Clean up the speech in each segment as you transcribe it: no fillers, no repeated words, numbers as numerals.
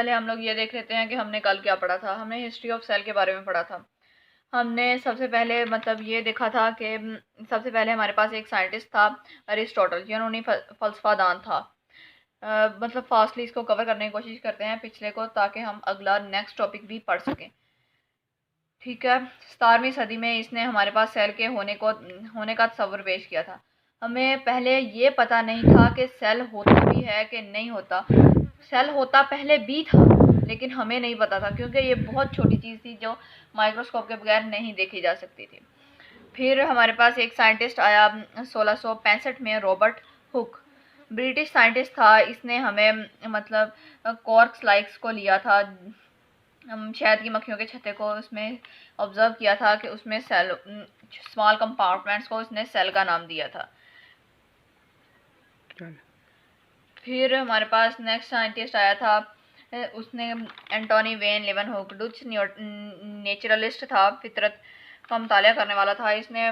पहले हम लोग ये देख लेते हैं कि हमने कल क्या पढ़ा था। हमने हिस्ट्री ऑफ सेल के बारे में पढ़ा था। हमने सबसे पहले मतलब ये देखा था कि सबसे पहले हमारे पास एक साइंटिस्ट था अरिस्टोटल, जिन्होंने फलसफादान था। मतलब फास्टली इसको कवर करने की कोशिश करते हैं पिछले को, ताकि हम अगला नेक्स्ट टॉपिक भी पढ़ सकें। ठीक है। 17वीं सदी में इसने हमारे पास सेल के होने का तस्वर पेश किया था। हमें पहले ये पता नहीं था कि सेल होता भी है कि नहीं होता। सेल होता पहले भी था, लेकिन हमें नहीं पता था, क्योंकि ये बहुत छोटी चीज़ थी जो माइक्रोस्कोप के बगैर नहीं देखी जा सकती थी। फिर हमारे पास एक साइंटिस्ट आया 1665 में, रॉबर्ट हुक। ब्रिटिश साइंटिस्ट था। इसने हमें मतलब कॉर्क्स लाइक्स को लिया था, शहद की मक्खियों के छत्ते को उसमें ऑब्जर्व किया था कि उसमें सेल, स्मॉल कंपार्टमेंट्स को उसने सेल का नाम दिया था। फिर हमारे पास नेक्स्ट साइंटिस्ट आया था, उसने एंटोनी वेन लेवनहुक, डच नेचुरलिस्ट था, फितरत का मुताला करने वाला था। इसने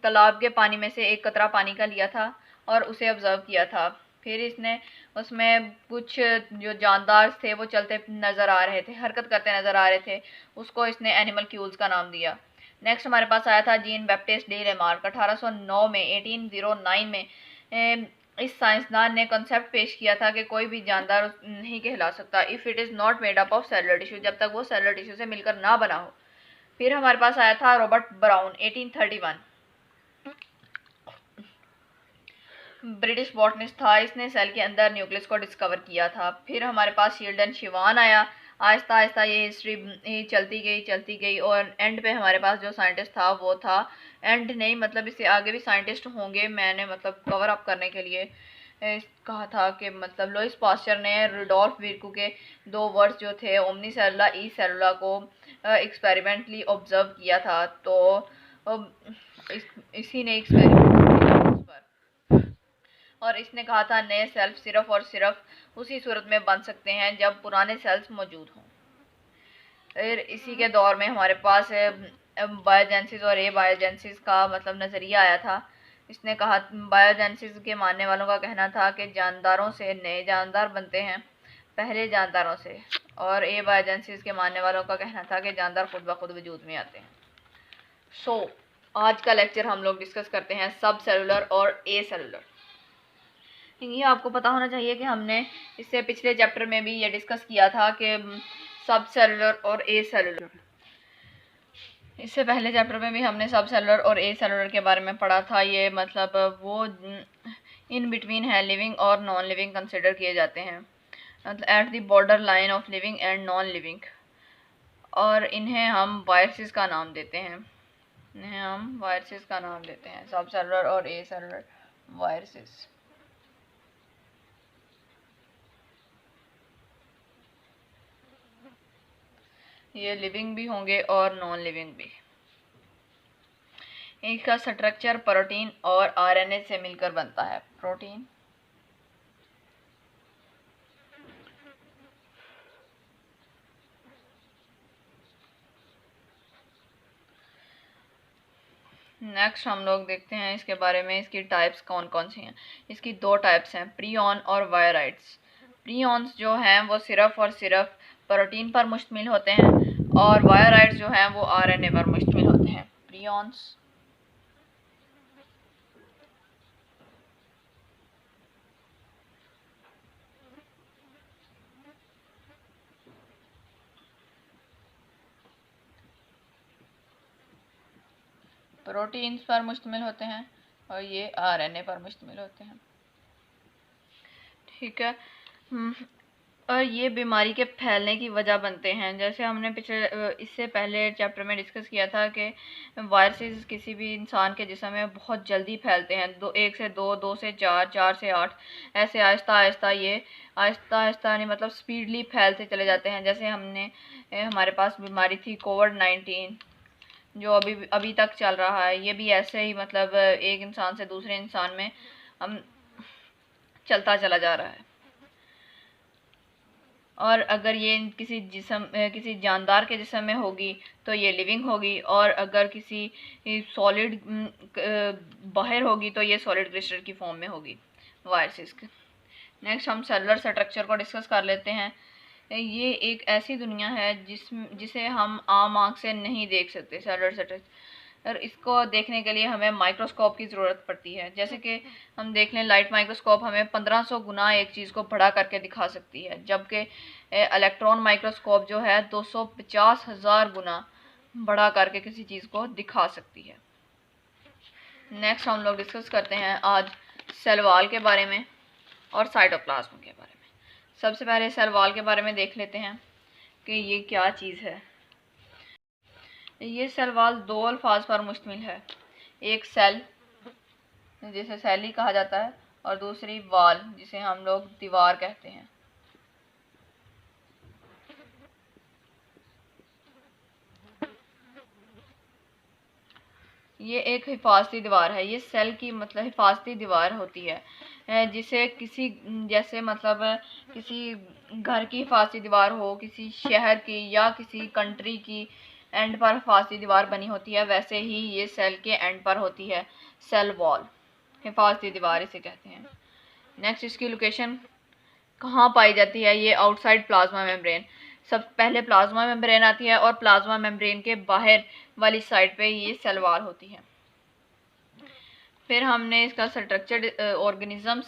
तालाब के पानी में से एक कतरा पानी का लिया था और उसे ऑब्जर्व किया था। फिर इसने उसमें कुछ जो जानदार थे वो चलते नज़र आ रहे थे, हरकत करते नज़र आ रहे थे, उसको इसने एनिमल क्यूल्स का नाम दिया। नेक्स्ट हमारे पास आया था जीन बैप्टिस्ट डी लेमार्क। 1809 में 1809 में इस साइंसदान ने कॉन्सेप्ट पेश किया था कि कोई भी जानदार नहीं कहला सकता if it is not made up of cellular tissue, जब तक वो सेलुलर टिश्यू से मिलकर ना बना हो। फिर हमारे पास आया था रॉबर्ट ब्राउन 1831, ब्रिटिश बॉटनिस्ट था। इसने सेल के अंदर न्यूक्लियस को डिस्कवर किया था। फिर हमारे पास शील्डन शिवान आया। आहिस्ता आहिस्ता ये हिस्ट्री चलती गई और एंड पे हमारे पास जो साइंटिस्ट था वो था, एंड नहीं मतलब इससे आगे भी साइंटिस्ट होंगे, मैंने मतलब कवर अप करने के लिए कहा था कि मतलब लुईस पास्चर ने रुडोल्फ विर्कू के दो वर्ड्स जो थे ओमनी सेलुला ई सेलुला को एक्सपेरिमेंटली ऑब्जर्व किया था। तो इसी ने एक्सपेरिमेंट किया उस पर, और इसने कहा था नए सेल्स सिर्फ और सिर्फ उसी सूरत में बन सकते हैं जब पुराने सेल्स मौजूद हों। फिर इसी के दौर में हमारे पास बायोजेनेसिस और बायोजेनेसिस का मतलब नज़रिया आया था। इसने कहा, बायोजेनेसिस के मानने वालों का कहना था कि जानदारों से नए जानदार बनते हैं, पहले जानदारों से, और बायोजेनेसिस के मानने वालों का कहना था कि जानदार खुद ब खुद वजूद में आते हैं। आज का लेक्चर हम लोग डिस्कस करते हैं सब सेलुलर और ए सेलुलर। ये आपको पता होना चाहिए कि हमने इससे पिछले चैप्टर में भी ये डिस्कस किया था कि सब सेलुलर और ए सेलुलर। इससे पहले चैप्टर में भी हमने सब सेलुलर और ए सेलुलर के बारे में पढ़ा था। ये मतलब वो इन बिटवीन है, लिविंग और नॉन लिविंग कंसिडर किए जाते हैं, मतलब at the border line of living and non living, और इन्हें हम वायरसेस का नाम देते हैं। सब सेलुलर और ए सेलुलर वायरसेस। ये लिविंग भी होंगे और नॉन लिविंग भी। इनका स्ट्रक्चर प्रोटीन और आरएनए से मिलकर बनता है। प्रोटीन, नेक्स्ट हम लोग देखते हैं इसके बारे में, इसकी टाइप्स कौन कौन सी हैं। इसकी दो टाइप्स हैं, प्रियॉन और वायराइड्स। प्रियॉन्स जो हैं वो सिर्फ और सिर्फ प्रोटीन पर मुश्तमिल होते हैं, और वायराइड्स जो हैं वो आरएनए पर मुश्तमिल होते हैं। प्रियॉन्स प्रोटीन्स पर मुश्तमिल होते हैं और ये आरएनए पर मुश्तमिल होते हैं। ठीक है। और ये बीमारी के फैलने की वजह बनते हैं। जैसे हमने इससे पहले चैप्टर में डिस्कस किया था कि वायरसेस किसी भी इंसान के जिस्म में बहुत जल्दी फैलते हैं, 1 से 2, 2 से 4, 4 से 8, ऐसे आहिस्ता आहिस्ता नहीं मतलब स्पीडली फैलते चले जाते हैं। जैसे हमारे पास बीमारी थी कोविड-19 जो अभी तक चल रहा है, ये भी ऐसे ही मतलब एक इंसान से दूसरे इंसान में हम चलता चला जा रहा है। और अगर ये किसी जानदार के जिस्म में होगी तो ये लिविंग होगी, और अगर किसी सॉलिड बाहर होगी तो ये सॉलिड क्रिस्टल की फॉर्म में होगी वायरसेस। नेक्स्ट हम सेलुलर स्ट्रक्चर को डिस्कस कर लेते हैं। ये एक ऐसी दुनिया है जिसे हम आम आँख से नहीं देख सकते सेल और इसको देखने के लिए हमें माइक्रोस्कोप की ज़रूरत पड़ती है। जैसे कि हम देख लें, लाइट माइक्रोस्कोप हमें 1500 गुना एक चीज़ को बड़ा करके दिखा सकती है, जबकि इलेक्ट्रॉन माइक्रोस्कोप जो है 250,000 गुना बड़ा करके किसी चीज़ को दिखा सकती है। नेक्स्ट हम लोग डिस्कस करते हैं आज सेल वॉल के बारे में और साइटोप्लाज्म के बारे में। सबसे पहले सेल वॉल के बारे में देख लेते हैं कि ये क्या चीज़ है। ये सेल वॉल दो अल्फाज पर मुश्तमिल है, एक सेल जिसे सेल ही कहा जाता है और दूसरी वॉल जिसे हम लोग दीवार कहते हैं। ये एक हिफाजती दीवार है। ये सेल की मतलब हिफाजती दीवार होती है, जिसे किसी जैसे मतलब किसी घर की हिफाजती दीवार हो, किसी शहर की या किसी कंट्री की एंड पर हिफाजती दीवार बनी होती है, वैसे ही ये सेल के एंड पर होती है सेल वॉल, हिफाजती दीवार इसे कहते हैं। नेक्स्ट, इसकी लोकेशन कहाँ पाई जाती है? ये आउटसाइड प्लाज्मा मेम्ब्रेन। सब पहले प्लाज्मा मेम्ब्रेन आती है और प्लाज्मा मेम्ब्रेन के बाहर वाली साइड पे ये सेल वॉल होती है। फिर हमने इसका स्ट्रक्चर्ड ऑर्गेनिजम्स,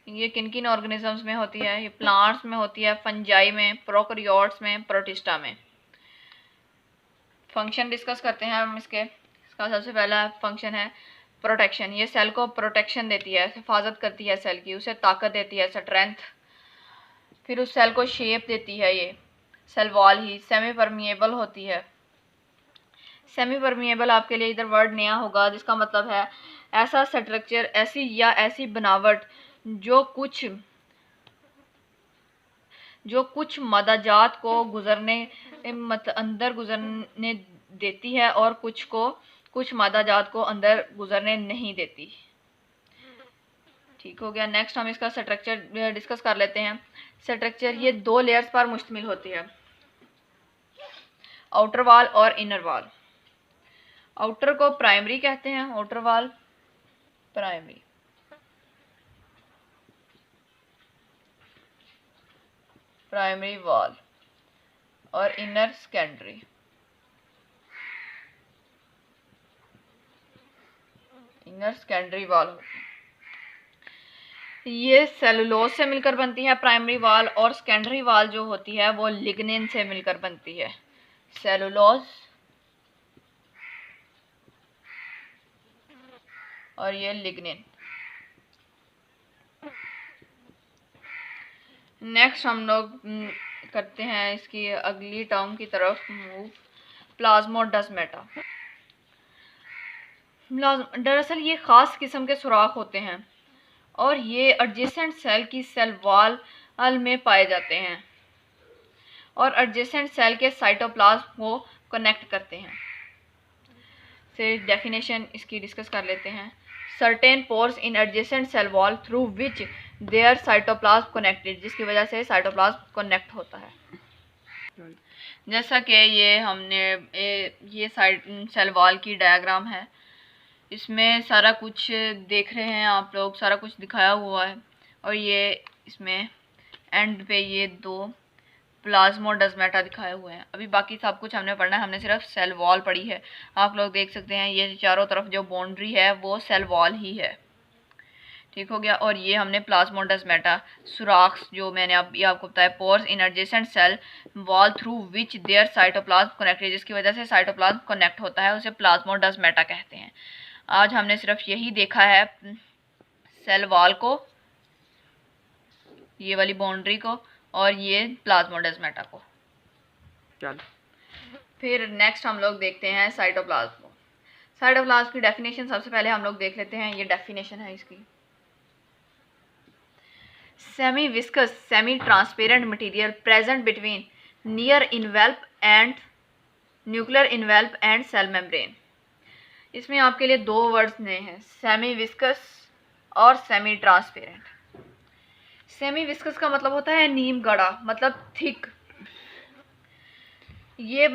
ये किन किन ऑर्गेनिजम्स में होती है? ये प्लांट्स में होती है, फंजाई में, प्रोकैरियोट्स में, प्रोटिस्टा में। फंक्शन डिस्कस करते हैं हम इसका सबसे पहला फंक्शन है प्रोटेक्शन। ये सेल को प्रोटेक्शन देती है, हिफाजत करती है सेल की, उसे ताकत देती है, स्ट्रेंथ। फिर उस सेल को शेप देती है ये सेल वॉल ही। सेमी परमिएबल होती है। सेमी परमिएबल आपके लिए इधर वर्ड नया होगा, जिसका मतलब है ऐसा स्ट्रक्चर, ऐसी बनावट जो कुछ मादाजात को अंदर गुजरने देती है और कुछ मादाजात को अंदर गुजरने नहीं देती। ठीक हो गया। नेक्स्ट हम इसका स्ट्रक्चर डिस्कस कर लेते हैं। स्ट्रक्चर ये दो लेयर्स पर मुश्तमिल होती है, आउटर वॉल और इनर वॉल। आउटर को प्राइमरी कहते हैं, आउटर वॉल प्राइमरी वॉल और इनर सेकेंडरी। वॉल होती है। ये सेलुलोज से मिलकर बनती है प्राइमरी वॉल, और सेकेंडरी वॉल जो होती है वो लिग्निन से मिलकर बनती है। सेलुलोज और ये लिग्निन। नेक्स्ट हम लोग करते हैं इसकी अगली टर्म की तरफ मूव, प्लाज्मोडेस्माटा। दरअसल ये खास किस्म के सुराख होते हैं और ये एडजेसेंट सेल की सेल वॉल में पाए जाते हैं और एडजेसेंट सेल के साइटोप्लाज्म को कनेक्ट करते हैं। फिर डेफिनेशन इसकी डिस्कस कर लेते हैं। Certain pores in adjacent cell wall through which their cytoplasm connected, जिसकी वजह से साइटोप्लाज्म कनेक्ट होता है। जैसा कि ये सेल वॉल की डायग्राम है, इसमें सारा कुछ देख रहे हैं आप लोग, सारा कुछ दिखाया हुआ है और ये इसमें एंड पे ये दो प्लाज्मोडेस्माटा दिखाए हुए हैं। अभी बाकी सब कुछ हमने पढ़ना है, हमने सिर्फ सेल वॉल पढ़ी है। आप लोग देख सकते हैं ये चारों तरफ जो बाउंड्री है वो सेल वॉल ही है। ठीक हो गया। और ये हमने प्लाज्मोडेस्माटा, सुराख जो मैंने अभी आपको बताया, pores in adjacent cell wall through which their cytoplasm connected, जिसकी वजह से साइटोप्लाज्म कनेक्ट होता है, उसे प्लाज्मोडेस्माटा कहते हैं। आज हमने सिर्फ यही देखा है, सेल वॉल को, ये वाली बाउंड्री को और ये प्लाज्मोडेस्माटा को। फिर नेक्स्ट हम लोग देखते हैं साइटोप्लाज्म को। साइटोप्लाज्म की डेफिनेशन सबसे पहले हम लोग देख लेते हैं। ये डेफिनेशन है इसकी, semi viscous semi transparent material present between near envelope and nuclear envelope and cell membrane. इसमें आपके लिए दो वर्ड्स नए हैं, सेमी विस्कस और सेमी ट्रांसपेरेंट। सेमी विस्कस का मतलब होता है नीम गड़ा, मतलब थिक। ये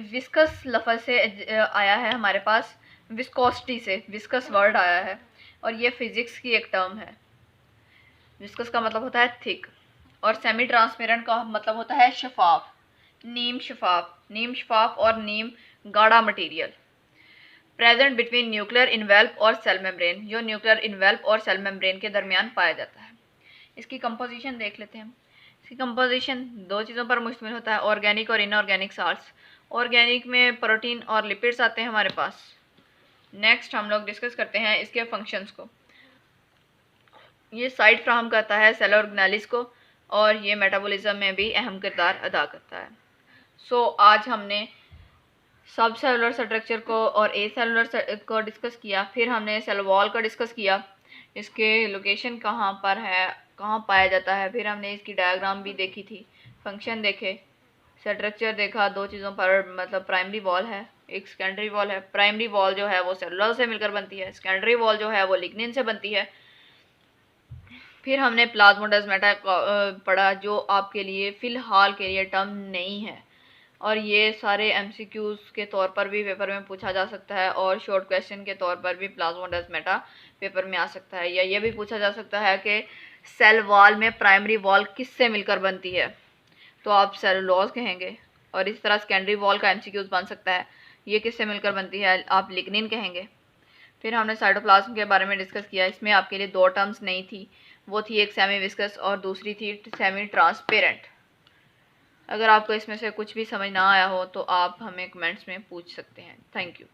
विस्कस लफ्ज़ से आया है हमारे पास, विस्कोसिटी से विस्कस वर्ड आया है और ये फिजिक्स की एक टर्म है। विस्कस का मतलब होता है थिक और सेमी ट्रांसपेरेंट का मतलब होता है शफाफ, नीम शफाफ और नीम गाढ़ा material. Present between nuclear envelope और सेल मेम्ब्रेन, जो न्यूक्लियर इनवेल्प और सेल मेम्ब्रेन के दरमियान पाया जाता है। इसकी कंपोजिशन देख लेते हैं। इसकी कंपोजिशन दो चीज़ों पर मुश्तमिल होता है, ऑर्गेनिक और इनऑर्गेनिक साल्ट्स। ऑर्गेनिक में प्रोटीन और लिपिड्स आते हैं हमारे पास। नेक्स्ट हम लोग डिस्कस करते हैं इसके फंक्शंस को। ये साइट फ्राहम करता है सेल ऑर्गेनेलिस को और ये मेटाबॉलिज्म में भी अहम किरदार अदा करता है। सो आज हमने सब सेलुलर स्ट्रक्चर को और ए सेलुलर को डिस्कस किया, फिर हमने सेल वॉल का डिस्कस किया, इसके लोकेशन कहाँ पर है, कहाँ पाया जाता है, फिर हमने इसकी डायग्राम भी देखी थी, फंक्शन देखे, स्ट्रक्चर देखा। दो चीज़ों पर मतलब प्राइमरी वॉल है, एक सेकेंडरी वॉल है। प्राइमरी वॉल जो है वो सेलुलर से मिलकर बनती है, सेकेंडरी वॉल जो है वो लिग्निन से बनती है। फिर हमने प्लाज्मोडेस्माटा पढ़ा, जो आपके लिए फ़िलहाल के लिए टर्म नहीं है, और ये सारे एमसीक्यूज़ के तौर पर भी पेपर में पूछा जा सकता है और शॉर्ट क्वेश्चन के तौर पर भी प्लाज्मोडेस्माटा पेपर में आ सकता है। या ये भी पूछा जा सकता है कि सेल वॉल में प्राइमरी वॉल किससे मिलकर बनती है, तो आप सेलुलोज कहेंगे। और इस तरह सेकेंडरी वॉल का एमसीक्यूज़ बन सकता है, ये किससे मिलकर बनती है, आप लिग्निन कहेंगे। फिर हमने साइटोप्लाज्म के बारे में डिस्कस किया, इसमें आपके लिए दो टर्म्स नहीं थी, वो थी एक सेमी विस्कस और दूसरी थी सेमी ट्रांसपेरेंट। अगर आपको इसमें से कुछ भी समझ ना आया हो तो आप हमें कमेंट्स में पूछ सकते हैं। Thank you.